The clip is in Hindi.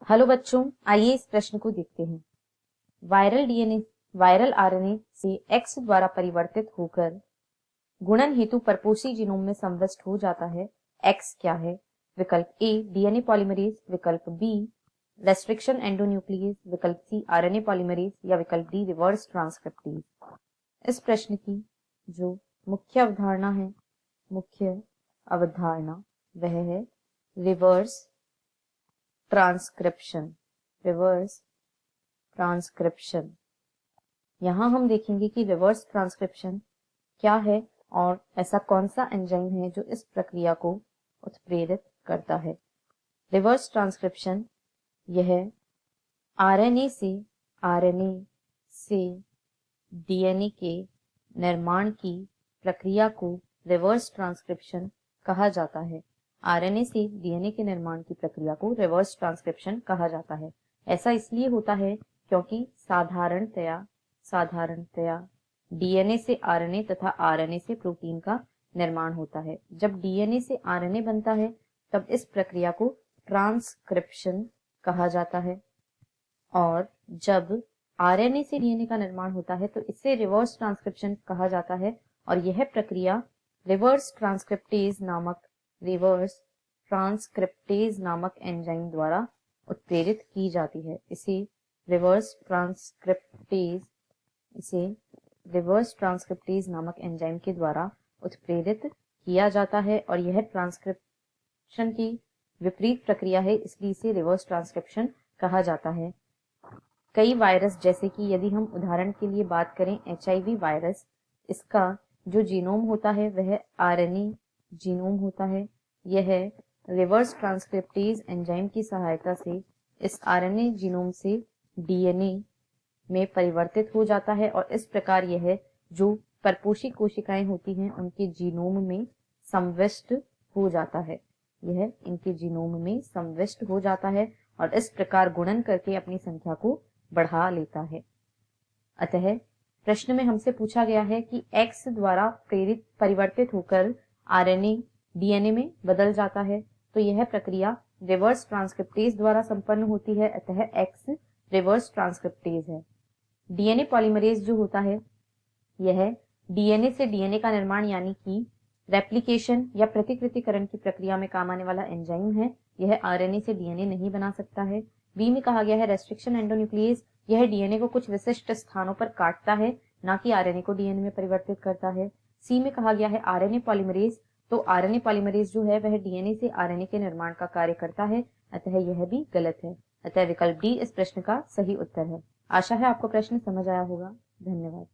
हेलो बच्चों, आइए इस प्रश्न को देखते हैं। वायरल आरएनए से एक्स द्वारा परिवर्तित होकर गुणन हेतु परपोषी जीनोम में संविष्ट हो जाता है। एक्स क्या है? विकल्प ए डीएनए पॉलीमरेज, विकल्प बी रेस्ट्रिक्शन एंडोन्यूक्लियस, विकल्प सी आरएनए पॉलीमरेज या विकल्प डी रिवर्स ट्रांसक्रिप्टेज। इस प्रश्न की जो मुख्य अवधारणा वह है रिवर्स ट्रांसक्रिप्शन। यहां हम देखेंगे कि रिवर्स ट्रांसक्रिप्शन क्या है और ऐसा कौन सा एंजाइम है जो इस प्रक्रिया को उत्प्रेरित करता है। रिवर्स ट्रांसक्रिप्शन यह आरएनए से डीएनए के निर्माण की प्रक्रिया को रिवर्स ट्रांसक्रिप्शन कहा जाता है। आरएनए से डीएनए के निर्माण की प्रक्रिया को रिवर्स ट्रांसक्रिप्शन कहा जाता है। ऐसा इसलिए होता है क्योंकि साधारणतया डीएनए से आरएनए तथा आरएनए से प्रोटीन का निर्माण होता है। जब डीएनए से आरएनए बनता है तब इस प्रक्रिया को ट्रांसक्रिप्शन कहा जाता है, और जब आरएनए से डीएनए का निर्माण होता है तो इसे रिवर्स ट्रांसक्रिप्शन कहा जाता है। और यह प्रक्रिया रिवर्स ट्रांसक्रिप्टेज नामक एंजाइम द्वारा उत्प्रेरित की जाती है। इसे रिवर्स ट्रांसक्रिप्टेज नामक एंजाइम के द्वारा उत्प्रेरित किया जाता है, और यह ट्रांसक्रिप्शन की विपरीत प्रक्रिया है, इसलिए इसे रिवर्स ट्रांसक्रिप्शन कहा जाता है। कई वायरस, जैसे कि यदि हम उदाहरण के लिए बात करें एचआईवी वायरस, इसका जो जीनोम होता है वह आरएनए जीनोम होता है। यह रिवर्स ट्रांसक्रिप्टेज एंजाइम की सहायता से इस आरएनए जीनोम से डीएनए में परिवर्तित हो जाता है, और इस प्रकार यह जो परपोषी कोशिकाएं होती हैं उनके जीनोम में संविष्ट हो जाता है। और इस प्रकार गुणन करके अपनी संख्या को बढ़ा लेता है। अतः प्रश्न में हमसे पूछा गया है कि एक्स द्वारा परिवर्तित होकर आरएनए डीएनए में बदल जाता है, तो यह प्रक्रिया रिवर्स ट्रांसक्रिप्टेज द्वारा संपन्न होती है। अतः एक्स रिवर्स ट्रांसक्रिप्टेज है। डीएनए पॉलीमरेज जो होता है यह डीएनए से डीएनए का निर्माण यानी कि रेप्लिकेशन या प्रतिकृतिकरण की प्रक्रिया में काम आने वाला एंजाइम है। यह आरएनए से डीएनए नहीं बना सकता है। बी में कहा गया है रेस्ट्रिक्शन एंडोन्यूक्लियस, यह डीएनए को कुछ विशिष्ट स्थानों पर काटता है, ना कि आरएनए को डीएनए में परिवर्तित करता है। सी में कहा गया है आरएनए पॉलीमरेज, तो आरएनए पॉलीमरेज जो है वह डीएनए से आरएनए के निर्माण का कार्य करता है, अतः यह भी गलत है। अतः विकल्प डी इस प्रश्न का सही उत्तर है। आशा है आपको प्रश्न समझ आया होगा। धन्यवाद।